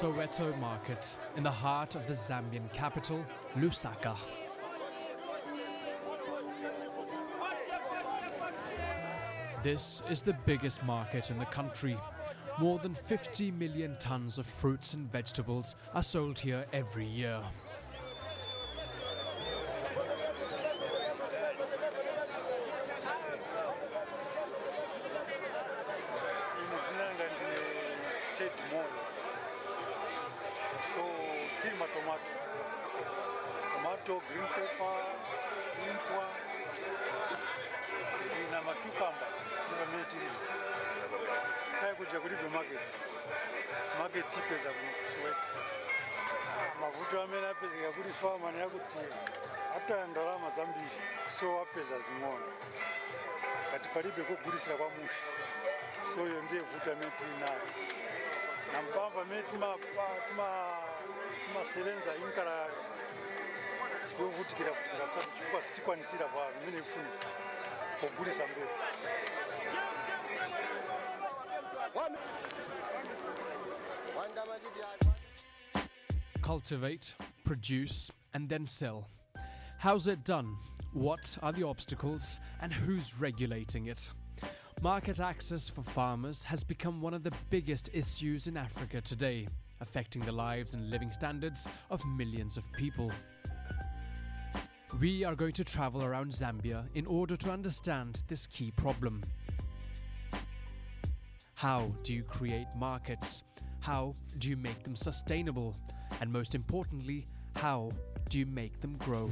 Soweto market in the heart of the Zambian capital, Lusaka. This is the biggest market in the country. More than 50 million tons of fruits and vegetables are sold here every year. Tomato, green pepper, green poa, na macucumber, kaya kuja kulipa market tipeza kusuweka mavuto amene apezeka kuli farmer yakuti hata ndalama zambiri so apeza zing'ono kati palibe kugulisira kwa mushi so iyo ndiye vuto amene tinayo na mpamvu amene timasebenza inkala yovutikira kwa sitikwanisira kwa mine ifuni kugulisa mbele. Cultivate, produce, and then sell. How's it done? What are the obstacles, and who's regulating it? Market access for farmers has become one of the biggest issues in Africa today, affecting the lives and living standards of millions of people. We are going to travel around Zambia in order to understand this key problem. How do you create markets? How do you make them sustainable? And most importantly, how do you make them grow?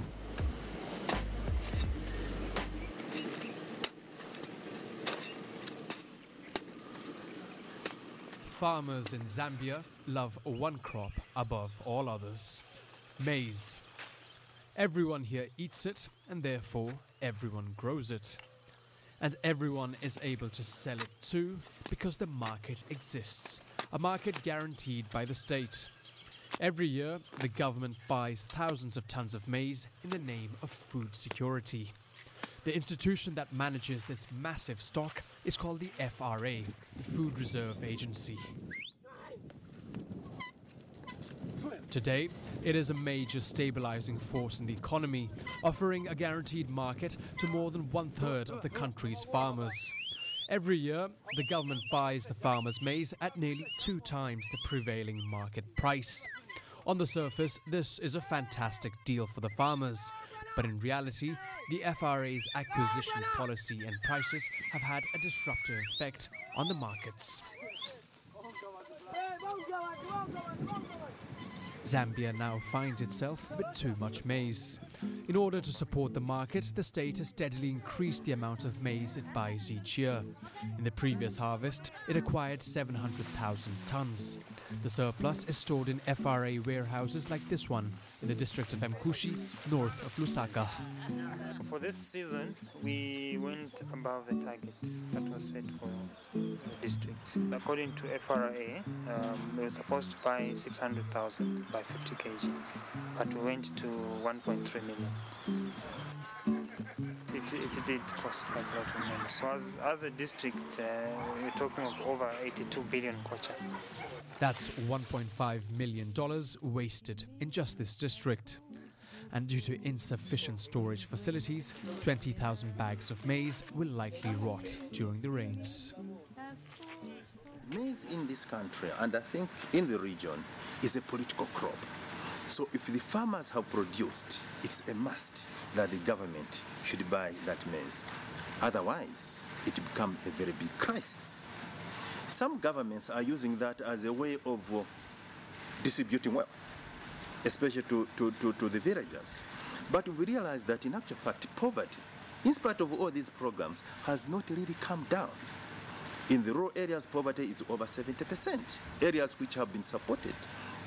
Farmers in Zambia love one crop above all others: maize. Everyone here eats it, and therefore everyone grows it. And everyone is able to sell it too, because the market exists, a market guaranteed by the state. Every year, the government buys thousands of tons of maize in the name of food security. The institution that manages this massive stock is called the FRA, the Food Reserve Agency. Today, it is a major stabilizing force in the economy, offering a guaranteed market to more than 1/3 of the country's farmers. Every year, the government buys the farmers' maize at nearly 2 times the prevailing market price. On the surface, this is a fantastic deal for the farmers, but in reality, the FRA's acquisition policy and prices have had a disruptive effect on the markets. Zambia now finds itself with too much maize. In order to support the market, the state has steadily increased the amount of maize it buys each year. In the previous harvest, it acquired 700,000 tons. The surplus is stored in FRA warehouses like this one in the district of Mkushi, north of Lusaka. For this season, we went above the target that was set for the district. According to FRA, we were supposed to buy 600,000 by 50 kg, but we went to 1.3 million. It did cost quite a lot of money. So as a district, we're talking of over 82 billion kwacha. That's $1.5 million wasted in just this district. And due to insufficient storage facilities, 20,000 bags of maize will likely rot during the rains. Maize in this country, and I think in the region, is a political crop. So if the farmers have produced, it's a must that the government should buy that maize. Otherwise, it becomes a very big crisis. Some governments are using that as a way of distributing wealth, especially to the villagers. But we realize that in actual fact, poverty, in spite of all these programs, has not really come down. In the rural areas, poverty is over 70%, areas which have been supported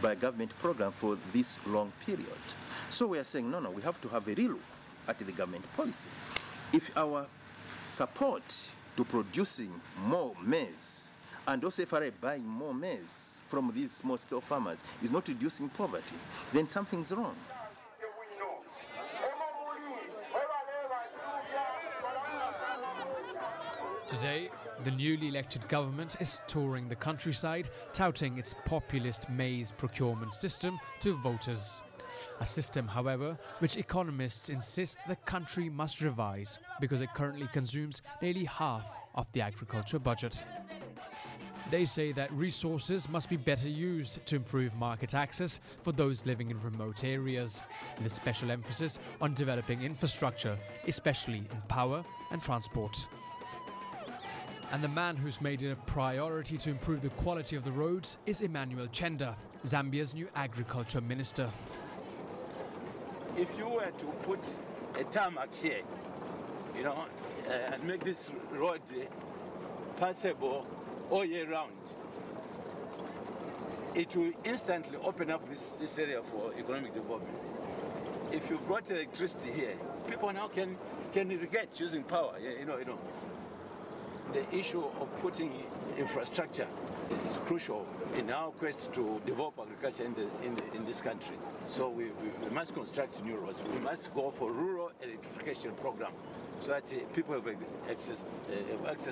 by government program for this long period. So we are saying, no, we have to have a relook at the government policy. If our support to producing more maize and also FRA buying more maize from these small-scale farmers is not reducing poverty, then something's wrong. Today, the newly elected government is touring the countryside, touting its populist maize procurement system to voters. A system, however, which economists insist the country must revise because it currently consumes nearly half of the agriculture budget. They say that resources must be better used to improve market access for those living in remote areas, with a special emphasis on developing infrastructure, especially in power and transport. And the man who's made it a priority to improve the quality of the roads is Emmanuel Chenda, Zambia's new agriculture minister. If you were to put a tarmac here, and make this road passable all year round, it will instantly open up this area for economic development. If you brought electricity here, people now can irrigate using power. The issue of putting infrastructure is crucial in our quest to develop agriculture in this country. So we must construct new roads. We must go for rural electrification program so that people have access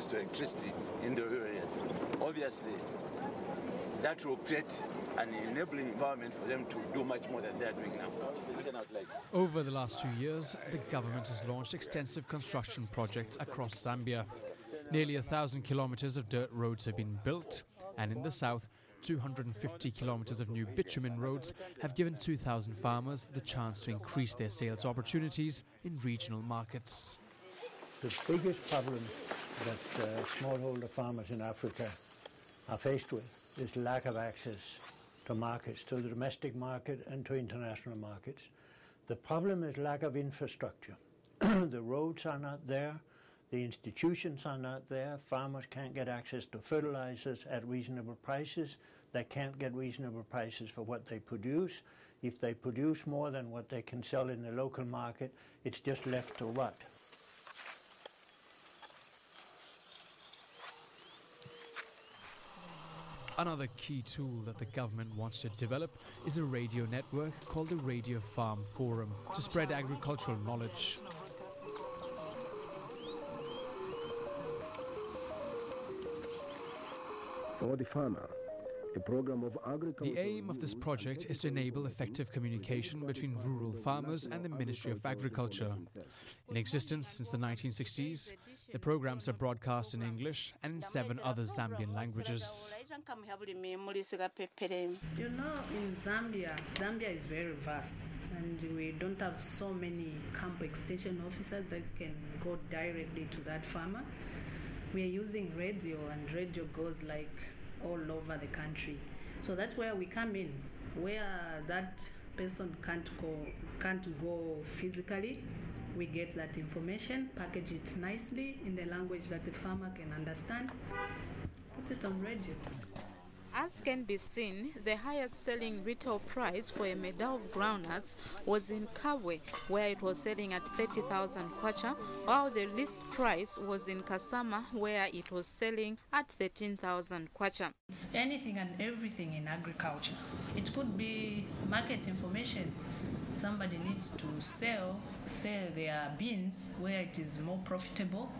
to electricity in the rural areas. Obviously, that will create an enabling environment for them to do much more than they're doing now. Over the last 2 years, the government has launched extensive construction projects across Zambia. Nearly 1,000 kilometers of dirt roads have been built, and in the south, 250 kilometers of new bitumen roads have given 2,000 farmers the chance to increase their sales opportunities in regional markets. The biggest problem that smallholder farmers in Africa are faced with is lack of access to markets, to the domestic market and to international markets. The problem is lack of infrastructure. The roads are not there. The institutions are not there. Farmers can't get access to fertilizers at reasonable prices. They can't get reasonable prices for what they produce. If they produce more than what they can sell in the local market, it's just left to rot. Another key tool that the government wants to develop is a radio network called the Radio Farm Forum to spread agricultural knowledge. For the farmer, a program of agriculture. The aim of this project is to enable effective communication between rural farmers and the Ministry of Agriculture. In existence since the 1960s, the programs are broadcast in English and in 7 other Zambian languages. You know, in Zambia is very vast, and we don't have so many camp extension officers that can go directly to that farmer. We are using radio, and radio goes like all over the country. So that's where we come in, where that person can't go physically. We get that information, package it nicely in the language that the farmer can understand, put it on radio. As can be seen, the highest selling retail price for a medal of groundnuts was in Kabwe, where it was selling at 30,000 kwacha, while the least price was in Kasama, where it was selling at 13,000 kwacha. It's anything and everything in agriculture. It could be market information. Somebody needs to sell their beans where it is more profitable.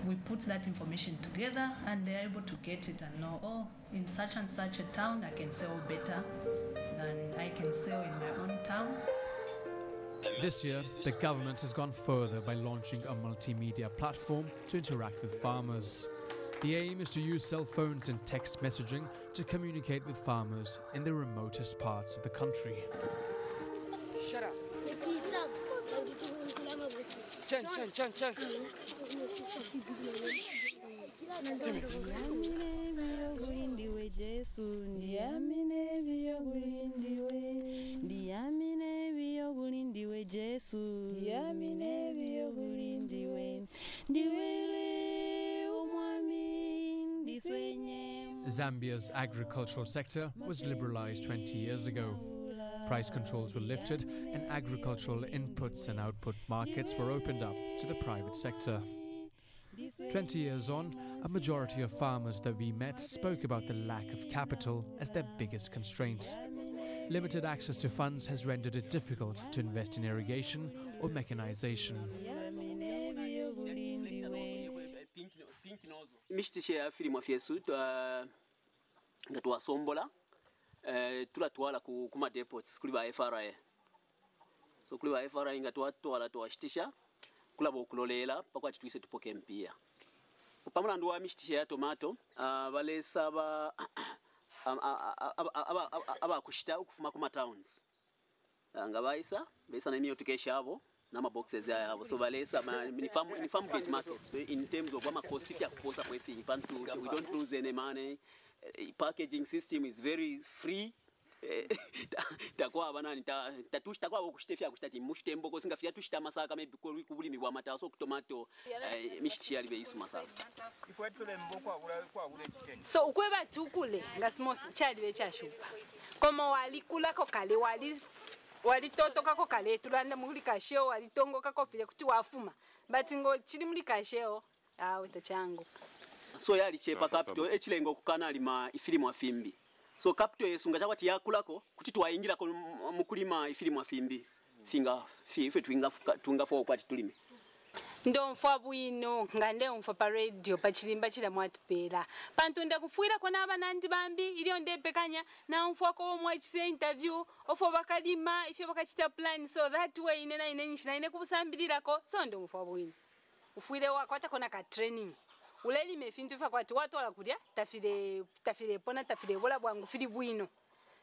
We put that information together and they're able to get it and know, oh, in such and such a town I can sell better than I can sell in my own town. This year, the government has gone further by launching a multimedia platform to interact with farmers. The aim is to use cell phones and text messaging to communicate with farmers in the remotest parts of the country. Shut up. Chan. Zambia's agricultural sector was liberalized 20 years ago. Price controls were lifted and agricultural inputs and output markets were opened up to the private sector. 20 years on, a majority of farmers that we met spoke about the lack of capital as their biggest constraint. Limited access to funds has rendered it difficult to invest in irrigation or mechanization. mishtishe ya filimu fyesu nga twasombola tulatwala kuma depots kuli ba FRA. So kuli ba FRA nga twatwala twashitisha kulaba okulolela pakwa twise tupoke mpia. Pamula ndo wa mishtishe ya tomato balesa aba kushita ukufuma kuma towns. Nga baisa na niyo tukesha abo na boxes yabo, so balesa in farm gate market in terms of what cost if you post for everything we don't lose any money. Packaging system is very free. Takwa abanani takwa okushitefya kushitati mushtembo ko singa fya tushita masaka maybe kubulimi bwa mataso ku tomato mishiti yali beisu masaka ikwetule mbokwa kwa ule chicken. So ukweba tukule ngasimo chali bechashupa komo walikula ko kale walitotoka ko kale tulanda muri kasheo walitongoka ko file kuti wafuma but ngo chili muri kasheo utachangu. So yali chepa capital echilengo kukana alima ifilimu afimbi. So capital yesunga chakwati yakulako kuti twayingira ko mukulima ifilimu afimbi finga fife twinga fo kwati tulime. Ndo mfwa bwino ngande mfwa pa radio pa chilimba chila mwatupela pantunda kufuira kona abanandi bambi ili onde pekanya na mfwa ko mwachise interview ofo bakalima ifyo bakachita plan so that way inena nyishina ine kubusambilira ko so ndo mfwa bwino ufuire wakwata kona ka training uleli mefintu fa kwati watu wala kulia tafile pona tafile bola bwangu fili bwino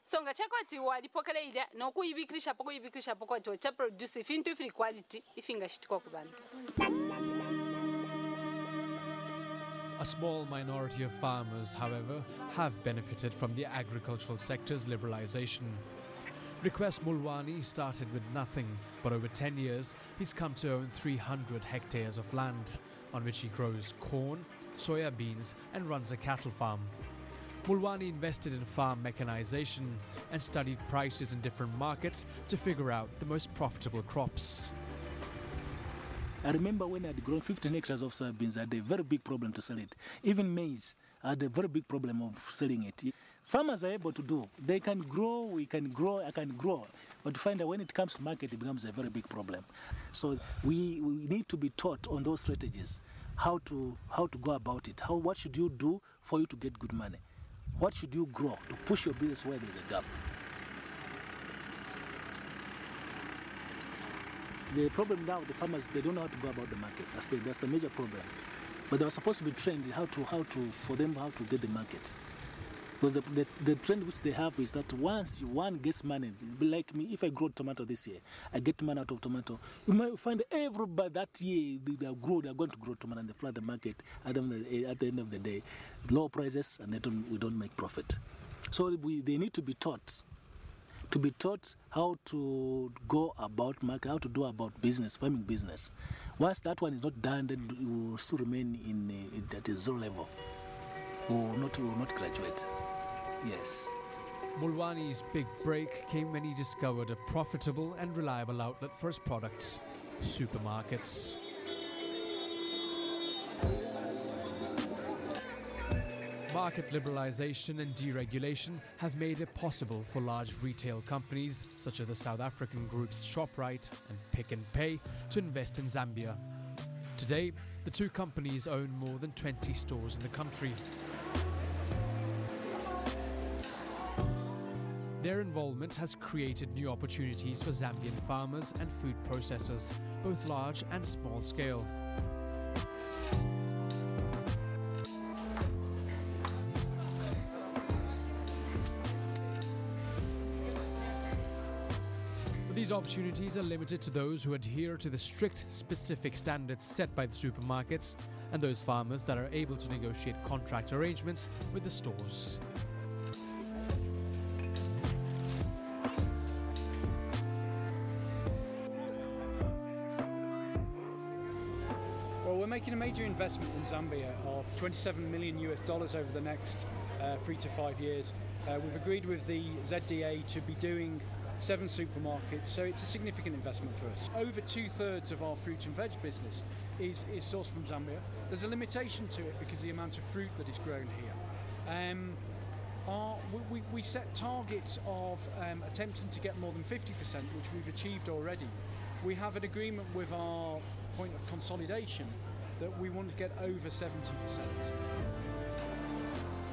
songa chakwati walipokele ile no kuyibikrisha poko watu cha produce fintu fili quality ifinga shitikwa kubana. A small minority of farmers, however, have benefited from the agricultural sector's liberalization. Request Mulwani started with nothing, but over 10 years he's come to own 300 hectares of land, on which he grows corn, soya beans and runs a cattle farm. Mulwani invested in farm mechanization and studied prices in different markets to figure out the most profitable crops. I remember when I had grown 15 hectares of soybeans, I had a very big problem to sell it. Even maize, I had a very big problem of selling it. Farmers are able to do. They can grow, we can grow, I can grow. But to find that when it comes to market, it becomes a very big problem. So we need to be taught on those strategies, how to go about it. What should you do for you to get good money? What should you grow to push your business where there's a gap? The problem now, the farmers, they don't know how to go about the market. That's the major problem. But they are supposed to be trained in how to get the market. Because the trend which they have is that once one gets money, like me, if I grow tomato this year, I get money out of tomato. You might find everybody that year they are going to grow tomato and they flood the market at the end of the day, low prices, and we don't make profit. So they need to be taught how to go about market, how to do about business, farming business. Once that one is not done, then you will still remain at a zero level. We will not graduate. Yes. Mulwani's big break came when he discovered a profitable and reliable outlet for his products: supermarkets. Market liberalization and deregulation have made it possible for large retail companies such as the South African groups ShopRite and Pick n Pay to invest in Zambia. Today, the two companies own more than 20 stores in the country. Their involvement has created new opportunities for Zambian farmers and food processors, both large and small scale. But these opportunities are limited to those who adhere to the strict, specific standards set by the supermarkets and those farmers that are able to negotiate contract arrangements with the stores. We're making a major investment in Zambia of $27 million over the next 3 to 5 years. We've agreed with the ZDA to be doing 7 supermarkets, so it's a significant investment for us. Over 2/3 of our fruit and veg business is sourced from Zambia. There's a limitation to it because of the amount of fruit that is grown here. We set targets of attempting to get more than 50%, which we've achieved already. We have an agreement with our point of consolidation that we want to get over 70%.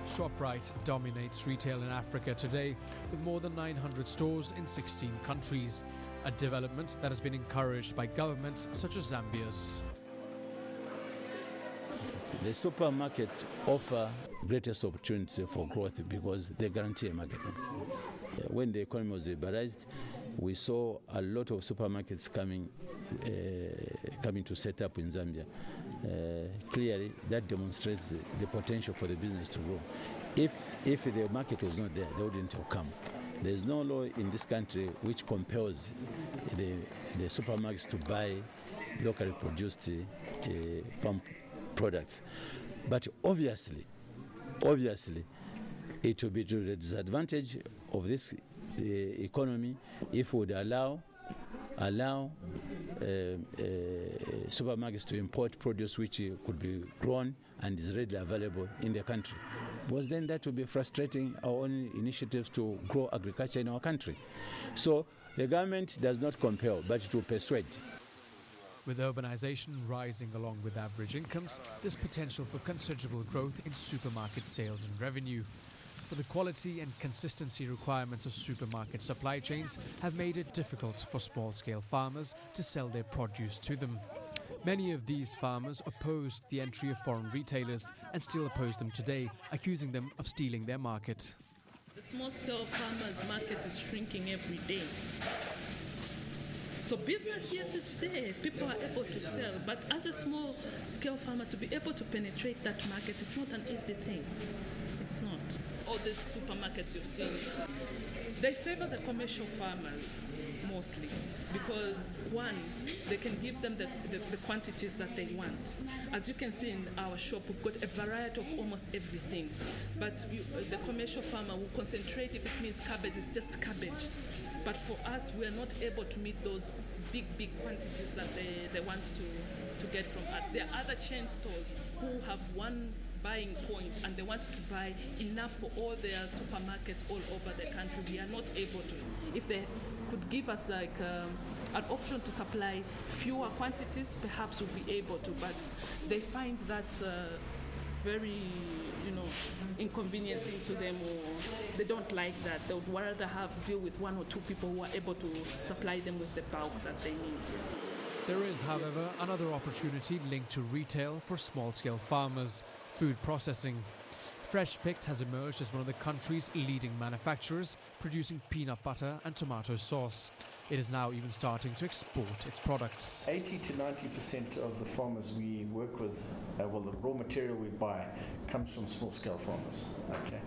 ShopRite dominates retail in Africa today with more than 900 stores in 16 countries, a development that has been encouraged by governments such as Zambia's. The supermarkets offer greatest opportunity for growth because they guarantee a market. When the economy was liberalized, we saw a lot of supermarkets coming to set up in Zambia. Clearly, that demonstrates the potential for the business to grow. If the market was not there, they wouldn't have come. There's no law in this country which compels the supermarkets to buy locally produced farm products. But obviously, it will be to the disadvantage of this economy if we would allow supermarkets to import produce which could be grown and is readily available in the country. Because then that will be frustrating our own initiatives to grow agriculture in our country. So the government does not compel, but it will persuade. With urbanization rising along with average incomes, there's potential for considerable growth in supermarket sales and revenue. But the quality and consistency requirements of supermarket supply chains have made it difficult for small-scale farmers to sell their produce to them. Many of these farmers opposed the entry of foreign retailers and still oppose them today, accusing them of stealing their market. The small-scale farmers' market is shrinking every day. So business, yes, it's there. People are able to sell. But as a small-scale farmer, to be able to penetrate that market is not an easy thing. It's not. All these supermarkets you've seen, they favor the commercial farmers mostly because, one, they can give them the quantities that they want. As you can see in our shop, we've got a variety of almost everything. But the commercial farmer will concentrate, if it means cabbage, it's just cabbage. But for us, we are not able to meet those big quantities that they want to get from us. There are other chain stores who have one buying point and they want to buy enough for all their supermarkets all over the country. We are not able to. If they could give us like an option to supply fewer quantities, perhaps we'll be able to, but they find that very inconveniencing to them, or they don't like that. They would rather deal with one or two people who are able to supply them with the bulk that they need. There is, however, another opportunity linked to retail for small-scale farmers: food processing. Fresh Picked has emerged as one of the country's leading manufacturers, producing peanut butter and tomato sauce. It is now even starting to export its products. 80 to 90% of the farmers we work with, the raw material we buy comes from small-scale farmers. Okay,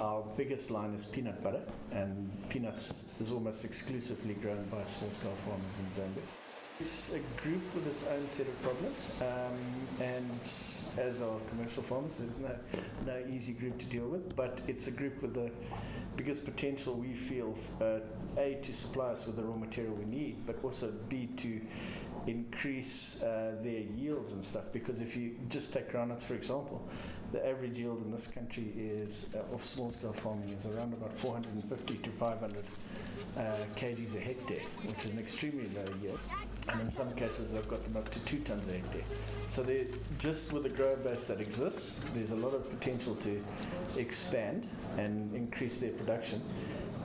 our biggest line is peanut butter, and peanuts is almost exclusively grown by small-scale farmers in Zambia. It's a group with its own set of problems, and as our commercial farmers, there's no easy group to deal with, but it's a group with the biggest potential, we feel, A, to supply us with the raw material we need, but also B, to increase their yields and stuff, because if you just take groundnuts, for example, the average yield in this country is of small-scale farming is around about 450 to 500 kgs a hectare, which is an extremely low yield. And in some cases, they've got them up to 2 tons a hectare. So just with the grower base that exists, there's a lot of potential to expand and increase their production.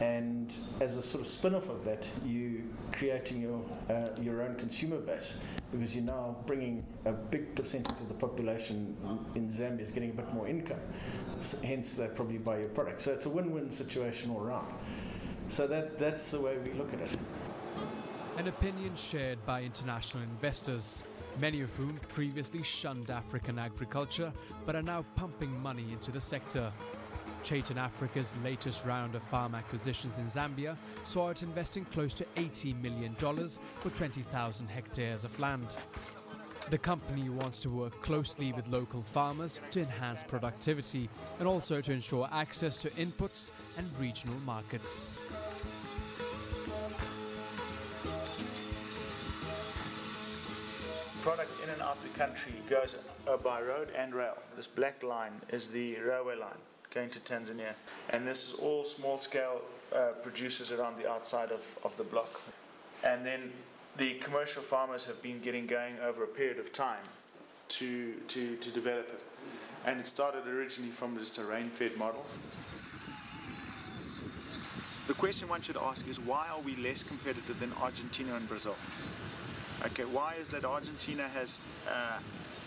And as a sort of spin-off of that, you're creating your own consumer base, because you're now bringing a big percentage of the population in Zambia is getting a bit more income. So hence, they probably buy your product. So it's a win-win situation all around. So that's the way we look at it. An opinion shared by international investors, many of whom previously shunned African agriculture but are now pumping money into the sector. Chaitin Africa's latest round of farm acquisitions in Zambia saw it investing close to $80 million for 20,000 hectares of land. The company wants to work closely with local farmers to enhance productivity and also to ensure access to inputs and regional markets. Product in and out the country goes by road and rail. This black line is the railway line going to Tanzania, and this is all small-scale producers around the outside of the block. And then the commercial farmers have been getting going over a period of time, to develop it. And it started originally from just a rain-fed model. The question one should ask is, why are we less competitive than Argentina and Brazil? Okay, why is that Argentina has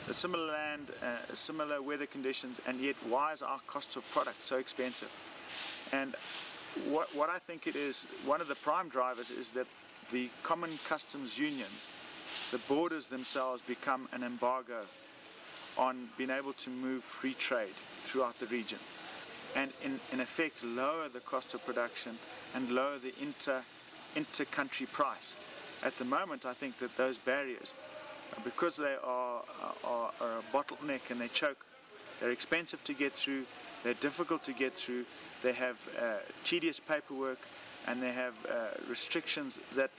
a similar land, similar weather conditions, and yet why is our cost of product so expensive? And what I think it is, one of the prime drivers is that the common customs unions, the borders themselves, become an embargo on being able to move free trade throughout the region, and in effect lower the cost of production and lower the inter-country price. At the moment, I think that those barriers, because they are a bottleneck and they choke, they're expensive to get through, they're difficult to get through, they have tedious paperwork, and they have restrictions that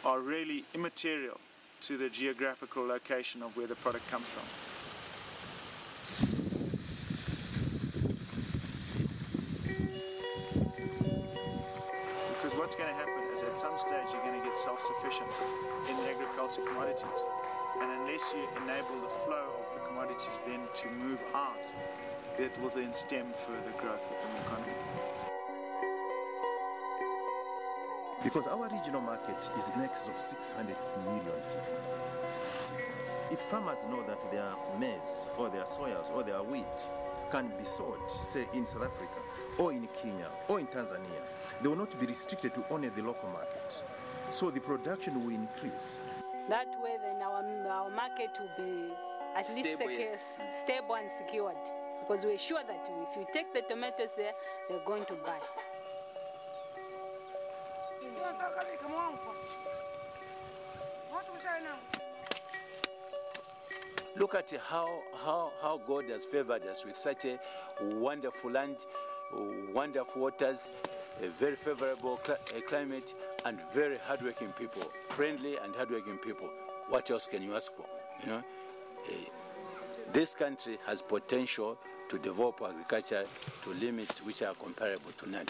are really immaterial to the geographical location of where the product comes from. Because what's going to happen is at some stage you're going to get self-sufficient in the agriculture commodities, and unless you enable the flow of the commodities then to move out, that will then stem further growth within the economy. Because our regional market is in excess of 600 million people. If farmers know that their maize or their soyas or their wheat can be sold, say in South Africa or in Kenya or in Tanzania, they will not be restricted to only the local market. So the production will increase. That way then our market will be at Stable, least stable and secured. Because we're sure that if you take the tomatoes there, they're going to buy. Look at how God has favored us with such a wonderful land, wonderful waters, a very favorable climate, and very hardworking people, friendly and hardworking people. What else can you ask for? You know, this country has potential to develop agriculture to limits which are comparable to none.